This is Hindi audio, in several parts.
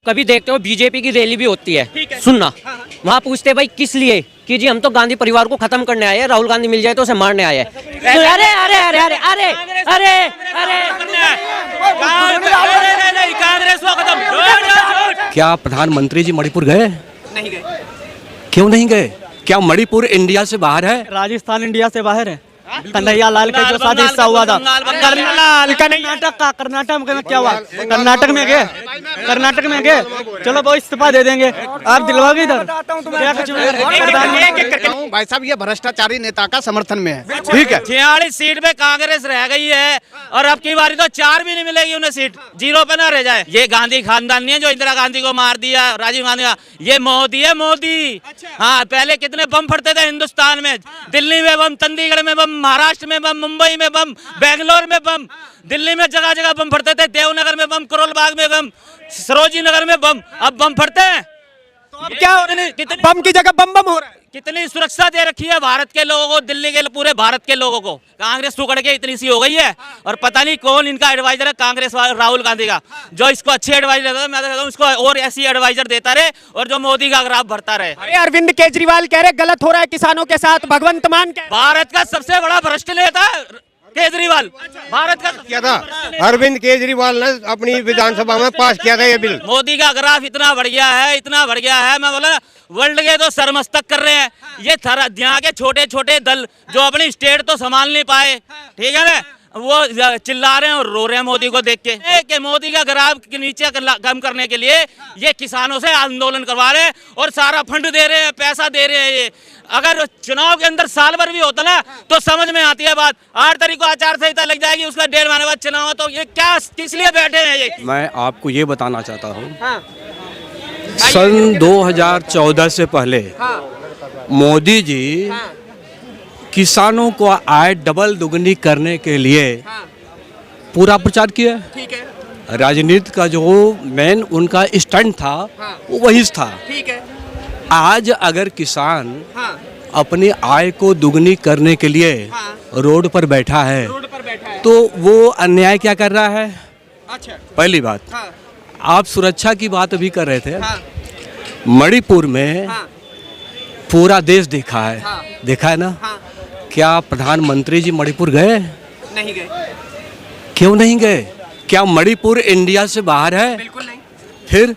कभी देखते हो बीजेपी की रैली भी होती है, सुनना वहाँ पूछते भाई किस लिए कि जी हम तो गांधी परिवार को खत्म करने आए हैं, राहुल गांधी मिल जाए तो उसे मारने आए हैं। तो अरे अरे अरे अरे अरे अरे अरे कांग्रेस को खत्म। क्या प्रधानमंत्री जी मणिपुर गए? नहीं गए। क्यों नहीं गए? क्या मणिपुर इंडिया से बाहर है? राजस्थान इंडिया से बाहर है। कन्हैया लाल का जो शादी हिस्सा हुआ था कर्नाटक में क्या हुआ? कर्नाटक में गए, कर्नाटक में गए, चलो वो इस्तीफा दे देंगे, आप दिलवाओगे इधर क्या कुछ? भाई साहब ये भ्रष्टाचारी नेता का समर्थन में है, ठीक है। 46 सीट पे कांग्रेस रह गई है और अब की बारी तो 4 भी नहीं मिलेगी उन्हें सीट, 0 पे ना रह जाए। ये गांधी खानदान नहीं है जो इंदिरा गांधी को मार दिया, राजीव गांधी का, ये मोदी है मोदी। हाँ, पहले कितने बम फटते थे हिंदुस्तान में, दिल्ली में बम, चंडीगढ़ में बम, महाराष्ट्र में बम, मुंबई में बम, बेंगलोर में बम, दिल्ली में जगह जगह बम फटते थे, देवनगर में बम, करोल बाग में बम, सरोजी नगर में बम, अब बम फटते हैं। तो अब क्या कितने बम की जगह बम बम हो रहा है? कितनी सुरक्षा दे रखी है भारत के लोगों को, दिल्ली के पूरे भारत के लोगों को। कांग्रेस टुकड़ के इतनी सी हो गई है और पता नहीं कौन इनका एडवाइजर है, कांग्रेस राहुल गांधी का, जो इसको अच्छे एडवाइजर देता है। मैं कहता हूं इसको और ऐसी एडवाइजर देता रहे और जो मोदी का ग्राफ भरता रहे। अरे अरविंद केजरीवाल कह रहे गलत हो रहा है किसानों के साथ, भगवंत मान कह भारत का सबसे बड़ा भ्रष्ट नेता केजरीवाल, भारत का किया था। अरविंद केजरीवाल ने अपनी विधानसभा में पास किया था ये बिल। मोदी का ग्राफ इतना बढ़ गया है, इतना बढ़ गया है, मैं बोला वर्ल्ड के तो सरमस्तक कर रहे हैं। ये यहाँ के छोटे छोटे दल जो अपनी स्टेट तो संभाल नहीं पाए, ठीक है ना, वो चिल्ला रहे हैं और रो रहे हैं मोदी को देख के कि मोदी का ग्राफ के नीचे कम करने के लिए ये किसानों से आंदोलन करवा रहे हैं और सारा फंड दे रहे हैं, पैसा दे रहे हैं। ये अगर चुनाव के अंदर साल भर भी होता ना तो समझ में आती है बात। 8 तारीख को आचार संहिता लग जाएगी, उसका 1.5 महीने बाद चुनाव, तो ये क्या किस लिए बैठे हैं? ये मैं आपको ये बताना चाहता हूँ, सन 2014 से पहले मोदी जी किसानों को आय डबल दुगनी करने के लिए पूरा प्रचार किया। ठीक है। राजनीति का जो मेन उनका स्टंट था वो वही था। ठीक है। आज अगर किसान अपनी आय को दुगनी करने के लिए रोड पर बैठा है तो वो अन्याय क्या कर रहा है? अच्छा, पहली बात, आप सुरक्षा की बात अभी कर रहे थे। मणिपुर में पूरा देश देखा है ना। क्या प्रधानमंत्री जी मणिपुर गए? नहीं गए। क्यों नहीं गए? क्या मणिपुर इंडिया से बाहर है? बिल्कुल नहीं। फिर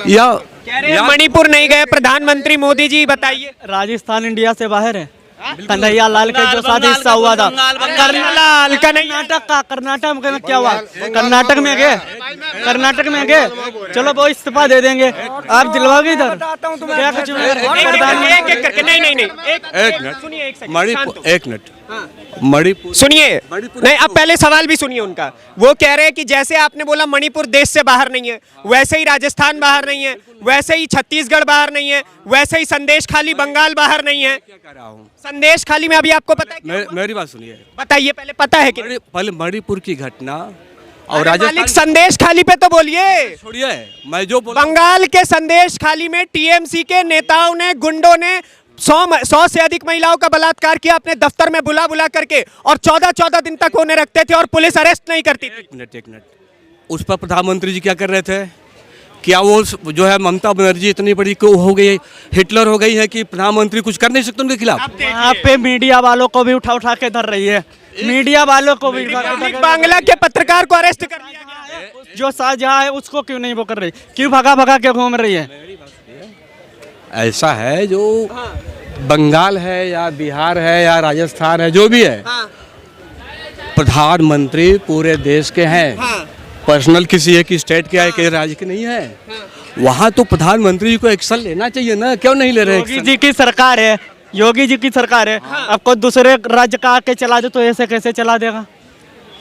या कह रहे हैं मणिपुर नहीं गए प्रधानमंत्री मोदी जी, बताइए। राजस्थान इंडिया से बाहर है। कन्हैया लाल का जो शादी हिस्सा हुआ था कर्नाटक में क्या हुआ? कर्नाटक में गए, कर्नाटक में गए, चलो वो इस्तीफा दे देंगे, आप दिलवाओगे इधर क्या कुछ? एक मिनट मणिपुर सुनिए, नहीं अब पहले सवाल भी सुनिए उनका। वो कह रहे हैं कि जैसे आपने बोला मणिपुर देश से बाहर नहीं है, वैसे ही राजस्थान बाहर नहीं है, वैसे ही छत्तीसगढ़ बाहर नहीं है, वैसे ही संदेश खाली बंगाल बाहर नहीं है। क्या कर रहा हूँ? संदेश खाली में अभी आपको पता है? मेरी बात सुनिए, बताइए पहले, पता है कि पहले मणिपुर की घटना और मालिक राजस्थान। संदेश खाली पे तो बोलिए। छोड़िए, मैं जो बोला बंगाल के संदेश खाली में टीएमसी के नेताओं ने, गुंडों ने 100 से अधिक महिलाओं का बलात्कार किया अपने दफ्तर में बुला करके, और 14 दिन तक उन्हें रखते थे और पुलिस अरेस्ट नहीं करती थी। एक मिनट, उस पर प्रधानमंत्री जी क्या कर रहे थे? क्या वो जो है ममता बनर्जी इतनी बड़ी को हो गई, हिटलर हो गई है कि प्रधानमंत्री कुछ कर नहीं सकते उनके खिलाफ? यहाँ पे मीडिया वालों को भी उठा के धर रही है, मीडिया वालों को भी। बांग्ला के पत्रकार को अरेस्ट कर लिया गया। जो साझा है उसको क्यों नहीं वो कर रही? क्यों भगा के घूम रही है? ऐसा है जो बंगाल है या बिहार है या राजस्थान है, जो भी है, प्रधानमंत्री पूरे देश के हैं। पर्सनल किसी एक स्टेट के के राज्य के नहीं है। वहाँ तो प्रधानमंत्री जी को एक्शन लेना चाहिए ना, क्यों नहीं ले रहे? योगी जी की सरकार है, योगी जी की सरकार है। अब कोई दूसरे राज्य का आके चला दे तो ऐसे कैसे चला देगा?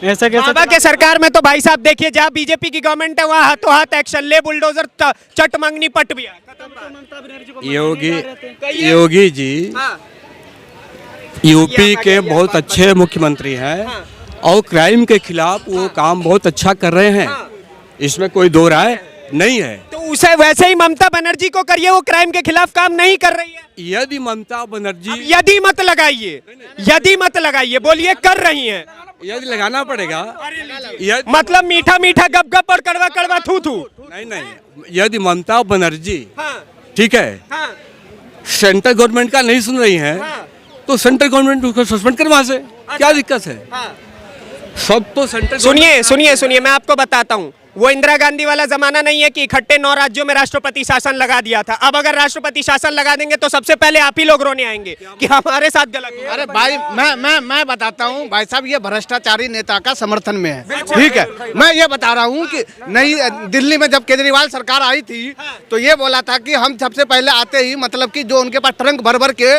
ऐसे कैसे? बाबा के सरकार में तो भाई साहब देखिए, जहाँ बीजेपी की गवर्नमेंट है वहाँ हाथों हाथ एक्शन ले, बुलडोजर चट मंगनी पट भी। योगी जी यूपी के बहुत अच्छे मुख्यमंत्री हैं और क्राइम के खिलाफ वो काम बहुत अच्छा कर रहे हैं, इसमें कोई दो राय नहीं है। तो उसे वैसे ही ममता बनर्जी को करिए, वो क्राइम के खिलाफ काम नहीं कर रही है। यदि ममता बनर्जी, यदि मत लगाइए, बोलिए कर रही हैं। यदि लगाना पड़ेगा, मतलब मीठा मीठा गप गप और कड़वा कड़वा थू थू। नहीं, यदि ममता बनर्जी, हाँ, ठीक है, हाँ, सेंट्रल गवर्नमेंट का नहीं सुन रही है, हाँ, तो सेंट्रल गवर्नमेंट उसको सस्पेंड कर वहां से, क्या दिक्कत है? हाँ। सब तो सेंट्रल सुनिए, मैं आपको बताता हूँ, वो इंदिरा गांधी वाला जमाना नहीं है कि इकट्ठे 9 राज्यों में राष्ट्रपति शासन लगा दिया था। अब अगर राष्ट्रपति शासन लगा देंगे तो सबसे पहले आप ही लोग रोने आएंगे कि हमारे साथ गलत हुआ। अरे भाई मैं बताता हूँ भाई साहब, ये भ्रष्टाचारी नेता का समर्थन में है, ठीक है। मैं ये बता रहा हूँ कि नहीं, दिल्ली में जब केजरीवाल सरकार आई थी तो ये बोला था कि हम सबसे पहले आते ही, मतलब कि जो उनके पास ट्रंक भर भर के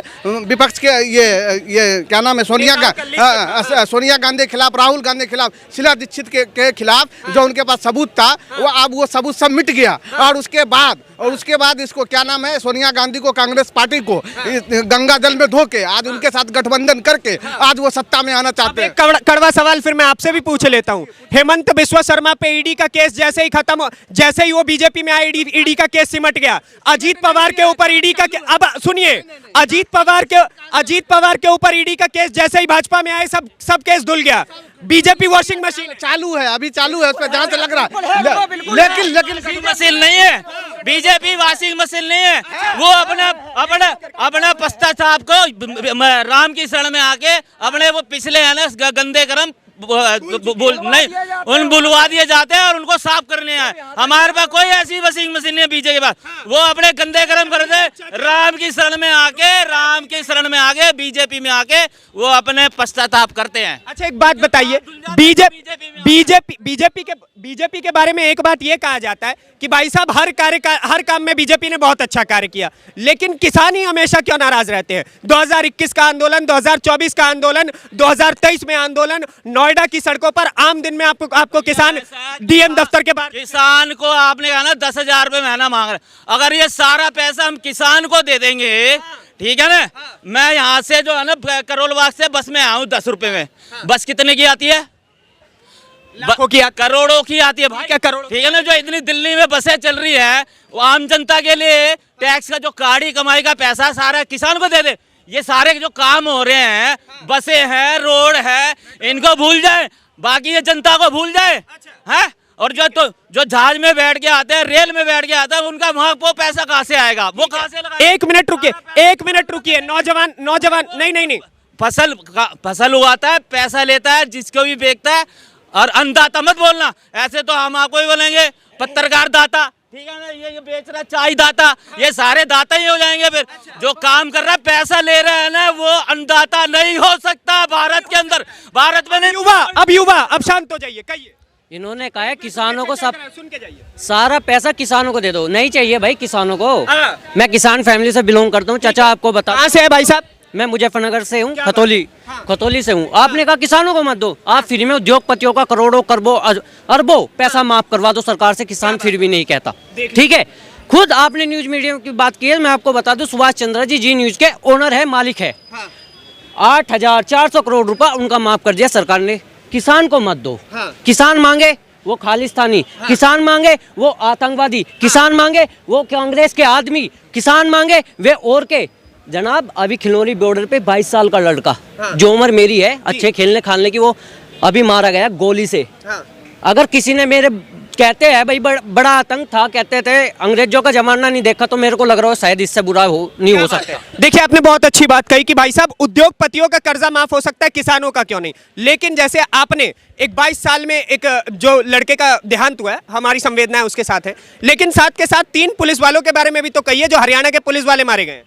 विपक्ष के ये क्या नाम है, सोनिया गांधी खिलाफ, राहुल गांधी खिलाफ, शीला दीक्षित के खिलाफ जो उनके पास सबूत था, वो अब वो सबूत सब मिट गया। और उसके बाद इसको क्या नाम है, सोनिया गांधी को, कांग्रेस पार्टी को गंगा जल में धो के आज उनके साथ गठबंधन करके आज वो सत्ता में आना चाहते हैं। कड़वा सवाल फिर मैं आपसे भी पूछ लेता हूँ। हेमंत बिस्वा शर्मा पे ईडी का केस जैसे ही खत्म, जैसे ही वो बीजेपी में आए, ईडी का केस सिमट गया। अजीत पवार के ऊपर ईडी का, अब सुनिए, अजीत पवार के ऊपर ईडी का केस जैसे ही भाजपा में आए, सब केस धुल गया। बीजेपी वॉशिंग मशीन चालू है, अभी चालू है, उस पर जांच लग रहा है, लेकिन मशीन नहीं है, बीजेपी वॉशिंग मशीन नहीं है। वो अपना पश्चाताप को राम की शरण में आके अपने वो पिछले है ना गंदे कर्म नहीं बुलवा दिए जाते हैं और उनको साफ करने आए। हमारे पास कोई ऐसी वॉशिंग मशीन नहीं है बीजेपी के पास। वो अपने गंदे कर्म करते, राम की शरण में आके बीजेपी में आके वो अपने पश्चाताप करते हैं। अच्छा, एक बात बताइए, बीजेपी के बारे में एक बात ये कहा जाता है कि भाई साहब हर काम में बीजेपी ने बहुत अच्छा कार्य किया, लेकिन किसान ही हमेशा क्यों नाराज रहते हैं? 2021 का आंदोलन, 2024 का आंदोलन, 2023 में आंदोलन, नोएडा की सड़कों पर आम दिन में आपको किसान डीएम दफ्तर के बाहर, किसान को आपने कहा ना 10,000 रुपए महीना मांग रहे, अगर ये सारा पैसा हम किसान को दे देंगे, ठीक है ना, मैं यहाँ से जो है ना करोल बाग से बस में आऊँ 10 रुपए में, बस कितने की आती है? करोड़ों की आती है भाई, क्या करोड़, ठीक है ना। जो इतनी दिल्ली में बसें चल रही है, वो आम जनता के लिए टैक्स का जो काड़ी कमाई का पैसा सारा किसान को दे दे। ये सारे जो काम हो रहे हैं, बसें हैं, रोड है, इनको भूल जाए, बाकी ये जनता को भूल जाए, है। और जो जहाज में बैठ के आते हैं, रेल में बैठ के आते हैं, उनका वहाँ वो पैसा कहाँ से आएगा, वो कहाँ से लगाएगा? एक मिनट रुकिए, नौजवान नहीं, फसल उगाता है, पैसा लेता है, जिसको भी बेचता है। और अन्नदाता मत बोलना, ऐसे तो हम आपको ही बोलेंगे पत्रकार दाता, ठीक है ना, ये बेच रहा है चाय दाता, ये सारे दाता ही हो जाएंगे। फिर जो काम कर रहा है, पैसा ले रहा है ना, वो अन्नदाता नहीं हो सकता भारत के अंदर, भारत में नहीं। युवा अब शांत हो जाइए, कहिए। इन्होंने कहा है किसानों को सब सुन के जाइए, सारा पैसा किसानों को दे दो। नहीं चाहिए भाई किसानों को। मैं किसान फैमिली से बिलोंग करता हूँ। चाचा आपको बता, कहाँ से है भाई साहब? मैं मुजफ्फरनगर से हूँ, खतौली से हूँ। आपने कहा किसानों को मत दो, आप फ्री में उद्योगपतियों का करोड़ों अरबों पैसा माफ करवा दो सरकार से, किसान फिर भी नहीं कहता, ठीक है। खुद आपने न्यूज मीडिया की बात की है, मैं आपको बता दूं, सुभाष चंद्र जी न्यूज के ओनर है, मालिक है। 8,400 करोड़ रुपया उनका माफ कर दिया सरकार ने। किसान को मत दो। किसान मांगे वो खालिस्तानी, किसान मांगे वो आतंकवादी, किसान मांगे वो कांग्रेस के आदमी, किसान मांगे वे और के। जनाब अभी खिलौरी बॉर्डर पे 22 साल का लड़का, जो उम्र मेरी है अच्छे खेलने खालने की, वो अभी मारा गया गोली से। अगर किसी ने मेरे कहते हैं भाई बड़ा आतंक था, कहते थे अंग्रेजों का जमाना नहीं देखा, तो मेरे को लग रहा है शायद इससे बुरा नहीं हो सकता। देखिए, आपने बहुत अच्छी बात कही कि भाई साहब उद्योगपतियों का कर्जा माफ हो सकता है, किसानों का क्यों नहीं। लेकिन जैसे आपने एक 22 साल में एक जो लड़के का देहांत हुआ है, हमारी संवेदनाएं उसके साथ है, लेकिन साथ के साथ 3 पुलिस वालों के बारे में भी तो कहिए, जो हरियाणा के पुलिस वाले मारे गए।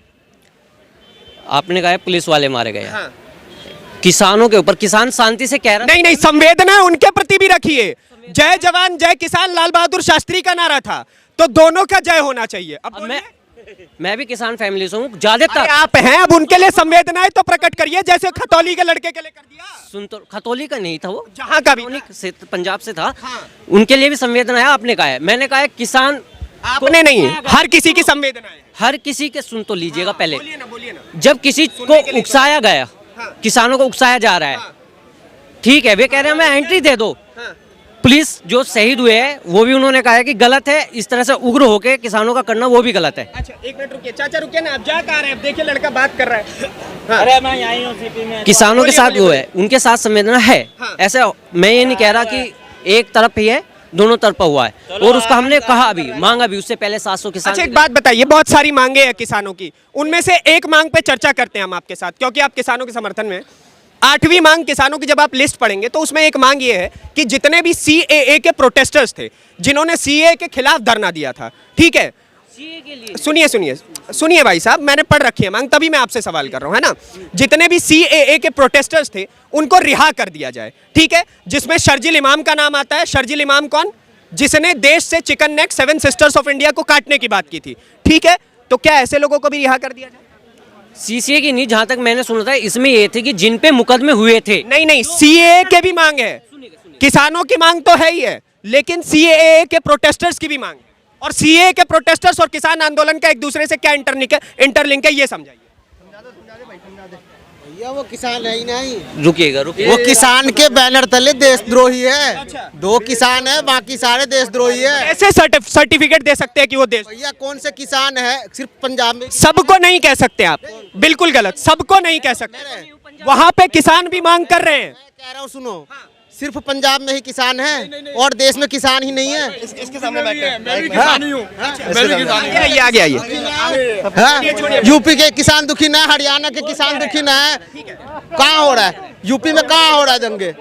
आपने कहा पुलिस वाले मारे गए, किसानों के ऊपर, किसान शांति से कह रहा। नहीं, संवेदना उनके प्रति भी रखिए। जय जवान जय किसान लाल बहादुर शास्त्री का नारा था, तो दोनों का जय होना चाहिए। अब मैं भी किसान फैमिली से हूँ, ज्यादातर आप हैं, अब उनके लिए संवेदनाएं तो प्रकट करिए, जैसे खतौली के लड़के के लिए कर दिया। सुन, तो खतौली का नहीं था, वो जहाँ का भी से पंजाब से था, उनके लिए भी संवेदना है। आपने कहा है, मैंने कहा है किसान, आपने नहीं, हर किसी की संवेदना है, हर किसी के। सुन तो लीजिएगा पहले, बोलिए ना। जब किसी को उकसाया गया, किसानों को उकसाया जा रहा है, ठीक है, वे कह रहे हैं हमें एंट्री दे दो, पुलिस जो शहीद हुए हैं वो भी उन्होंने कहा है कि गलत है, इस तरह से उग्र होकर किसानों का करना वो भी गलत है। अच्छा एक मिनट रुकिए, चाचा रुकिए ना, आप जा कहाँ रहे हैं? अब देखिए लड़का बात कर रहा है। हाँ। अरे मैं यहीं हूँ सीपी में। किसानों के साथ वो है, उनके साथ संवेदना है। ऐसे मैं ये नहीं कह रहा कि एक तरफ ही है, दोनों तरफा हुआ है। और उसका हमने कहा भी, मांगा भी, उससे पहले 700 किसान। अच्छा एक बात बताइए, बहुत सारी मांगे हैं किसानों की, उनमें से एक मांग पे चर्चा करते हैं हम आपके साथ, क्योंकि आप किसानों के समर्थन में। 8वीं मांग किसानों की जब आप लिस्ट पढ़ेंगे तो उसमें एक मांग ये है कि जितने भी CAA के प्रोटेस्टर्स थे, जिन्होंने CAA के खिलाफ धरना दिया था, ठीक है, सुनिए सुनिए सुनिए भाई साहब, मैंने पढ़ रखी है मांग, तभी मैं आपसे सवाल कर रहा हूं, है ना। जितने भी CAA के प्रोटेस्टर्स थे उनको रिहा कर दिया जाए, ठीक है, जिसमें शर्जिल इमाम का नाम आता है। शर्जिल इमाम कौन? जिसने देश से chicken neck 7 sisters of India को काटने की बात की थी, ठीक है। तो क्या ऐसे लोगों को भी रिहा कर दिया जाए? CCA की नहीं, जहां तक मैंने सुना था इसमें ये थे कि जिन पे मुकदमे हुए थे। नहीं, CAA के भी मांग है, किसानों की मांग तो है ही है, लेकिन CAA के प्रोटेस्टर्स की भी मांग है। और CAA के प्रोटेस्टर्स और किसान आंदोलन का एक दूसरे से क्या इंटरलिंक है, ये समझाइए। भैया वो किसान है ही नहीं, रुकिएगा वो किसान के बैनर तले देशद्रोही है। 2 किसान है, बाकी सारे देशद्रोही है। ऐसे सर्टिफिकेट दे सकते हैं कि वो देश? भैया कौन से किसान है? सिर्फ पंजाब में। सबको नहीं कह सकते आप, बिल्कुल गलत, सबको नहीं कह सकते। वहां पे किसान भी मांग कर रहे हैं। मैं कह रहा हूँ सुनो, सिर्फ पंजाब में ही किसान है और देश में किसान ही नहीं है। इसके सामने मैं भी किसान ही हूँ, आगे आइए। यूपी के किसान दुखी न है, हरियाणा के किसान दुखी न है। कहाँ हो रहा है? यूपी में कहाँ हो रहा है दंगे?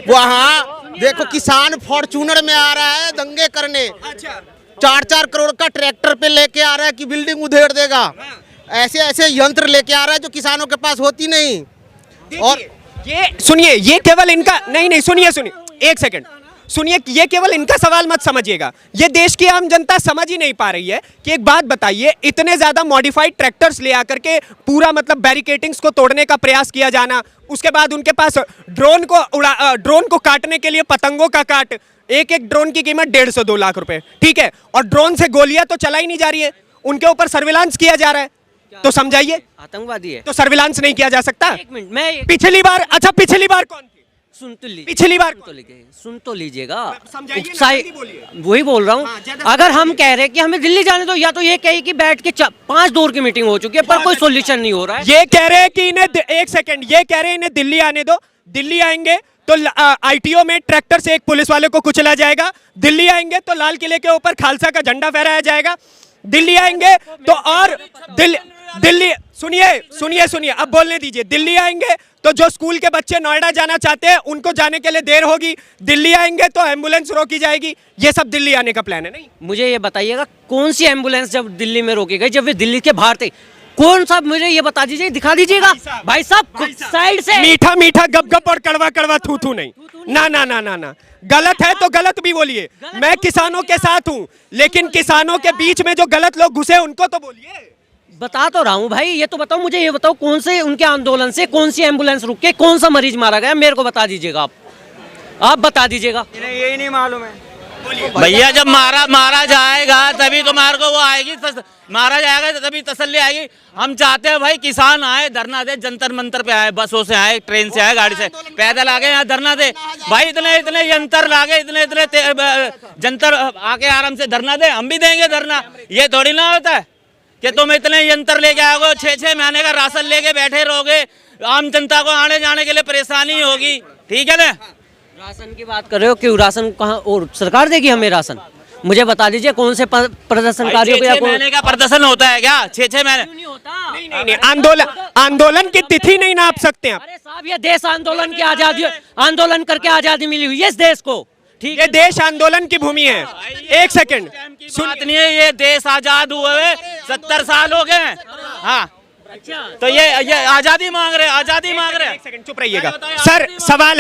वहाँ देखो किसान फॉर्चूनर में आ रहा है दंगे करने, 4-4 करोड़ का ट्रैक्टर पे लेके आ रहा है कि बिल्डिंग उधेड़ देगा। ऐसे ऐसे यंत्र लेके आ रहा है जो किसानों के पास होती नहीं। और ये सुनिए, ये केवल इनका नहीं, सुनिए एक सेकंड सुनिए, ये केवल इनका सवाल मत समझिएगा, ये देश की आम जनता समझ ही नहीं पा रही है कि एक बात बताइए, इतने ज्यादा मॉडिफाइड ट्रैक्टर्स ले आकर के पूरा मतलब बैरिकेटिंग्स को तोड़ने का प्रयास किया जाना, उसके बाद उनके पास ड्रोन को काटने के लिए पतंगों का काट, एक ड्रोन की कीमत 150-2 लाख रुपए, ठीक है, और ड्रोन से गोलियां तो चलाई नहीं जा रही है, उनके ऊपर सर्विलांस किया जा रहा है। तो समझाइए, आतंकवादी है तो सर्विलांस नहीं किया जा सकता? एक मिनट, मैं पिछली बार कौन थी? सुन तो लीजिए, पिछली बार सुन तो लीजिएगा, समझाइए ना, उत्साही जल्दी बोलिए। वही बोल रहा हूँ। अगर हम कह रहे हैं कि हमें दिल्ली जाने दो, या तो ये कहे कि बैठ के 5 दौर की मीटिंग हो चुकी है पर कोई सोल्यूशन नहीं हो रहा है। ये कह रहे हैं कि इन्हें एक सेकंड, ये कह रहे हैं इन्हें दिल्ली आने दो, दिल्ली आएंगे तो ITO में ट्रैक्टर से एक पुलिस वाले को कुचला जाएगा, दिल्ली आएंगे तो लाल किले के ऊपर खालसा का झंडा फहराया जाएगा, दिल्ली आएंगे तो और दिल्ली सुनिए, अब बोलने दीजिए। दिल्ली आएंगे तो जो स्कूल के बच्चे नोएडा जाना चाहते हैं उनको जाने के लिए देर होगी, दिल्ली आएंगे तो एम्बुलेंस रोकी जाएगी, ये सब दिल्ली आने का प्लान है। नहीं, मुझे ये बताइएगा कौन सी एम्बुलेंस जब दिल्ली में रोकी गई, जब वे दिल्ली के बाहर थे, कौन सा, मुझे ये बता दीजिए, दिखा दीजिएगा भाई साहब साइड से। मीठा गप गप और कड़वा थू नहीं, ना, गलत है तो गलत भी बोलिए। मैं किसानों के साथ हूँ, लेकिन किसानों के बीच में जो गलत लोग घुसे उनको तो बोलिए। बता तो रहा हूँ भाई, ये तो बताओ, मुझे ये बताओ कौन से उनके आंदोलन से कौन सी एम्बुलेंस रुक के कौन सा मरीज मारा गया, मेरे को बता दीजिएगा, आप बता दीजिएगा। यही नहीं मालूम है भैया, जब मारा जाएगा तभी तुम्हारे को वो आएगी, मारा जाएगा तभी तसल्ली आएगी। हम चाहते हैं भाई किसान आए, धरना दे, जंतर मंतर पे आए, बसों से आए, ट्रेन से आए, गाड़ी से, पैदल आके यहाँ धरना दे भाई। इतने यंत्र लागे, इतने जंतर आके आराम से धरना दे, हम भी देंगे धरना। ये थोड़ी ना होता है कि तुम इतने यंत्र लेके आओगे, 6-6 महीने का राशन लेके बैठे रहोगे, आम जनता को आने जाने के लिए परेशानी होगी, ठीक है ना। राशन की बात कर रहे हो, क्यों राशन कहाँ, और सरकार देगी हमें राशन? मुझे बता दीजिए कौन से प्रदर्शनकारियों को, 6 महीने का प्रदर्शन होता है क्या? 6 महीने नहीं होता। नहीं, आंदोलन की तिथि नहीं नाप सकते आप। अरे साहब, ये देश आंदोलन की आजादी, आंदोलन करके आजादी मिली हुई है इस देश को, ठीक। ये देश आंदोलन की भूमि है। एक सेकंड, बात नहीं है, ये देश आजाद हुए 70 साल हो गए। हाँ, तो ये आजादी मांग रहे, एक सेकंड चुप रहिएगा सर, सवाल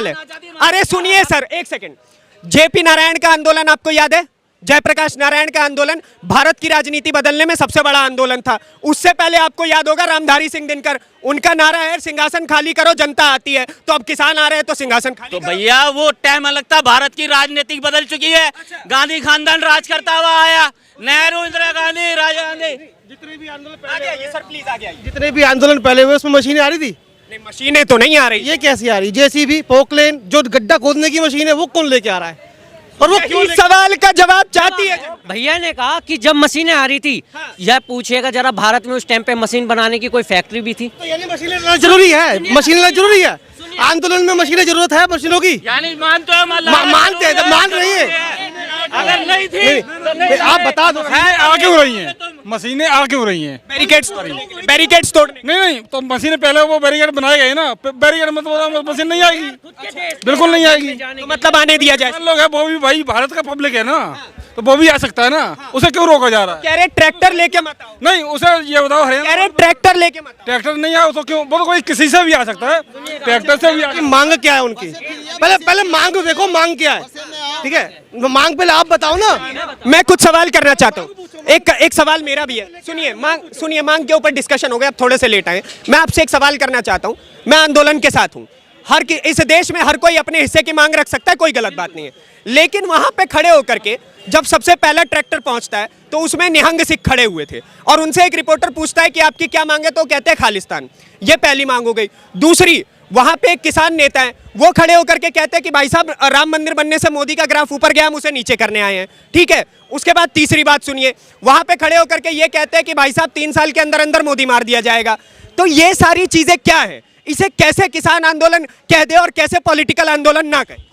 है। अरे सुनिए सर, एक सेकंड, JP नारायण का आंदोलन आपको याद है? जयप्रकाश नारायण का आंदोलन भारत की राजनीति बदलने में सबसे बड़ा आंदोलन था। उससे पहले आपको याद होगा रामधारी सिंह दिनकर, उनका नारा है सिंहासन खाली करो जनता आती है। तो अब किसान आ रहे हैं तो सिंहासन खाली तो भैया वो टाइम अलग था, भारत की राजनीति बदल चुकी है। गांधी खानदान राज करता हुआ आया, नेहरू, इंदिरा गांधी, राजीव गांधी, जितने भी आंदोलन पहले हुए उसमें मशीनें आ रही थी, नहीं, मशीनें तो नहीं आ रही। ये कैसी आ रही? जेसीबी, पोकलेन, जो गड्ढा खोदने की मशीन है वो कौन लेके आ रहा है? और वो क्यों इस सवाल का जवाब चाहती है। भैया ने कहा कि जब मशीनें आ रही थी, यह पूछिएगा जरा भारत में उस टाइम पे मशीन बनाने की कोई फैक्ट्री भी थी? तो यानी मशीनें लाना जरूरी है, मशीनें लाना जरूरी है। आंदोलन में मशीनें जरूरत है मशीनों की। यानी मानते हो मानते हैं, जब मान रही है। अगर नहीं थी आप बता दो, आ क्यों रही हैं मशीनें? आ क्यों रही हैं? बैरिकेड्स तोड़ने। नहीं, तो मशीनें पहले वो बैरिकेड बनाए गए ना, बैरिकेड में तो मशीन नहीं आएगी, बिल्कुल नहीं आएगी। तो मतलब आने दिया जाए। लोग है वो भी भाई भारत का पब्लिक है ना, तो वो भी आ सकता है ना, उसे क्यों रोका जा रहा है? कह रहे ट्रैक्टर लेके मत आओ। नहीं, उसे ये बताओ कह हरियाणा रहे ट्रैक्टर लेके मत आओ। ट्रैक्टर नहीं आया तो क्यों? वो तो कोई किसी से भी आ सकता है, ट्रैक्टर से भी आ कि मांग क्या है उनकी? पहले मांग तो देखो, मांग क्या है, ठीक है? मांग पहले आप बताओ ना। मैं कुछ सवाल करना चाहता हूँ। एक सवाल मेरा भी है। सुनिए, मांग के ऊपर डिस्कशन हो गया, अब थोड़े से लेट आए। मैं आपसे एक सवाल करना चाहता हूँ। मैं आंदोलन के साथ हूँ। इस देश में हर कोई अपने हिस्से की मांग रख सकता है, कोई गलत बात नहीं है। लेकिन वहां पे खड़े होकर के जब सबसे पहला ट्रैक्टर पहुंचता है तो उसमें निहंग सिख खड़े हुए थे और उनसे एक रिपोर्टर पूछता है कि आपकी क्या मांग है, तो कहते हैं खालिस्तान। ये पहली मांग हो गई। दूसरी, वहां पे एक किसान नेता है, वो खड़े होकर के कहते हैं कि भाई साहब राम मंदिर बनने से मोदी का ग्राफ ऊपर गया, हम उसे नीचे करने आए हैं, ठीक है। उसके बाद तीसरी बात सुनिए, वहां पे खड़े होकर के ये कहते हैं कि भाई साहब 3 साल के अंदर अंदर मोदी मार दिया जाएगा। तो ये सारी चीजें क्या है? इसे कैसे किसान आंदोलन कह दे और कैसे पॉलिटिकल आंदोलन ना कहे?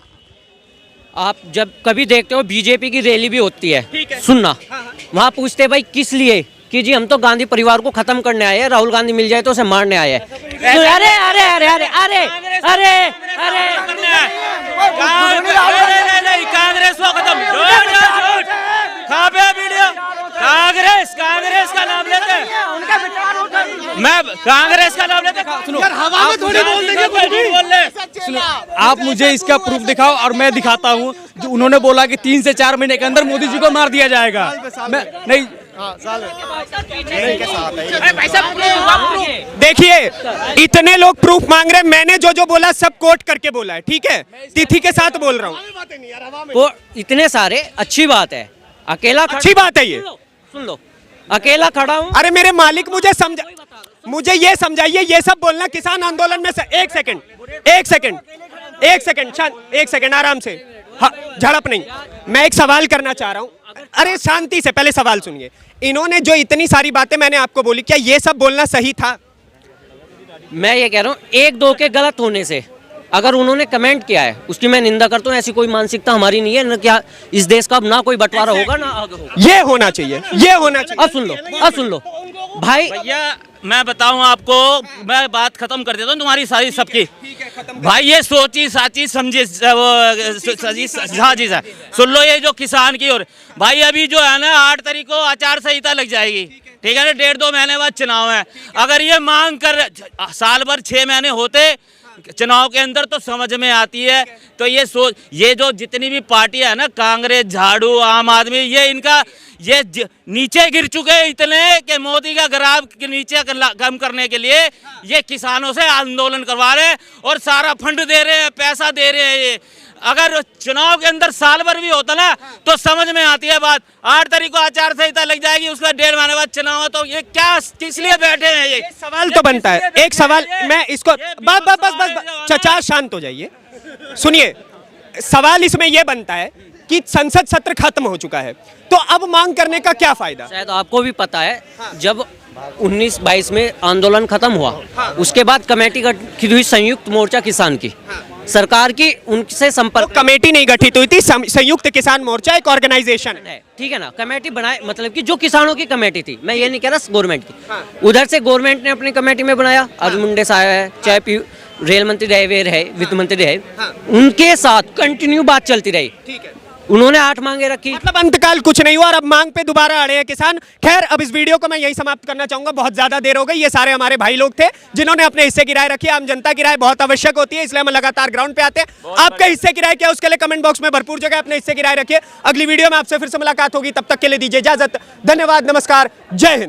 आप जब कभी देखते हो बीजेपी की रैली भी होती है, ठीक है। सुनना, वहाँ पूछते हैं भाई किस लिए, कि जी हम तो गांधी परिवार को खत्म करने आए हैं, राहुल गांधी मिल जाए तो उसे मारने आए हैं। तो अरे अरे अरे अरे अरे अरे अरे कांग्रेस को खत्म। कहाँ पे वीडियो? कांग्रेस का नाम लेते हैं। मैं कांग्रेस का नाम लेते हैं। हवा में थोड़ी बोल देंगे। आप मुझे इसका प्रूफ दिखाओ और मैं दिखाता हूँ। जो उन्होंने बोला कि 3 से 4 महीने के अंदर मोदी जी को मार दिया जाएगा। मैं नहीं, देखिए इतने लोग प्रूफ मांग रहे हैं, मैंने जो बोला सब कोट करके बोला है, ठीक है, तिथि के साथ बोल रहा हूँ। तो इतने सारे, अच्छी बात है, अकेला अच्छी बात है ये। सुन लो, अकेला खड़ा हूँ। अरे मेरे मालिक मुझे ये समझाइए, ये सब बोलना किसान आंदोलन में से। एक सेकंड आराम से, हाँ, झड़प नहीं। मैं एक सवाल करना चाह रहा हूँ। अरे शांति से, पहले सवाल सुनिए। इन्होंने जो इतनी सारी बातें मैंने आपको बोली, क्या ये सब बोलना सही था? मैं ये कह रहा हूँ, 1-2 के गलत होने से अगर उन्होंने कमेंट किया है उसकी मैं निंदा करता हूँ। ऐसी कोई मानसिकता हमारी नहीं है ना, क्या इस देश का अब ना कोई बंटवारा होगा ना आगे होगा। ये होना चाहिए। अब सुन लो भाई, भैया मैं बताऊं आपको, मैं बात खत्म कर देता हूँ तुम्हारी सारी सबकी। भाई ये सोची साची समझी साजी सा सुन लो। ये जो किसान की, और भाई अभी जो है ना 8 तारीख को आचार संहिता लग जाएगी, ठीक है ना, 1.5-2 महीने बाद चुनाव है। अगर ये मांग कर साल भर 6 महीने होते चुनाव के अंदर तो समझ में आती है। तो ये जो जितनी भी पार्टियां है ना, कांग्रेस, झाड़ू, आम आदमी, ये इनका ये नीचे गिर चुके हैं इतने कि मोदी का ग्राफ के नीचे कम करने के लिए ये किसानों से आंदोलन करवा रहे हैं और सारा फंड दे रहे हैं, पैसा दे रहे हैं। ये अगर चुनाव के अंदर साल भर भी होता ना तो समझ में आती है बात। 8 तारीख को आचार संहिता लग जाएगी, उसका 1.5 महीने बाद चुनाव है, तो ये क्या किस लिए बैठे हैं? ये सवाल तो बनता है। एक सवाल मैं इसको बस चचा शांत हो जाइए, सुनिए। सवाल इसमें यह बनता है कि संसद सत्र खत्म हो चुका है, तो अब मांग करने का क्या फायदा? शायद आपको भी पता है, जब 19-22 में आंदोलन खत्म हुआ, उसके बाद कमेटी गठित हुई संयुक्त मोर्चा किसान की, सरकार की उनसे संपर्क। कमेटी नहीं गठित हुई थी, संयुक्त किसान मोर्चा एक ऑर्गेनाइजेशन है, ठीक है ना। कमेटी बनाए, मतलब कि जो किसानों की कमेटी थी, मैं ये नहीं कह रहा गवर्नमेंट की। उधर से गवर्नमेंट ने अपनी कमेटी में बनाया, अर्जुन मुंडे साहब है, चाहे रेल मंत्री रहे रहे, वित्त मंत्री रहे, उनके साथ कंटिन्यू बात चलती रही। ठीक है, उन्होंने 8 मांगे रखी, मतलब अंतकाल कुछ नहीं हुआ और अब मांग पे दोबारा अड़े हैं किसान। खैर, अब इस वीडियो को मैं यही समाप्त करना चाहूंगा, बहुत ज्यादा देर हो गई। ये सारे हमारे भाई लोग थे जिन्होंने अपने हिस्से की राय रखी। आम जनता की राय बहुत आवश्यक होती है, इसलिए हम लगातार ग्राउंड पे आते हैं। आपके हिस्से की राय क्या है उसके लिए कमेंट बॉक्स में भरपूर जगह अपने हिस्से की राय रखिए। अगली वीडियो में आपसे फिर से मुलाकात होगी, तब तक के लिए दीजिए इजाजत। धन्यवाद, नमस्कार, जय हिंद।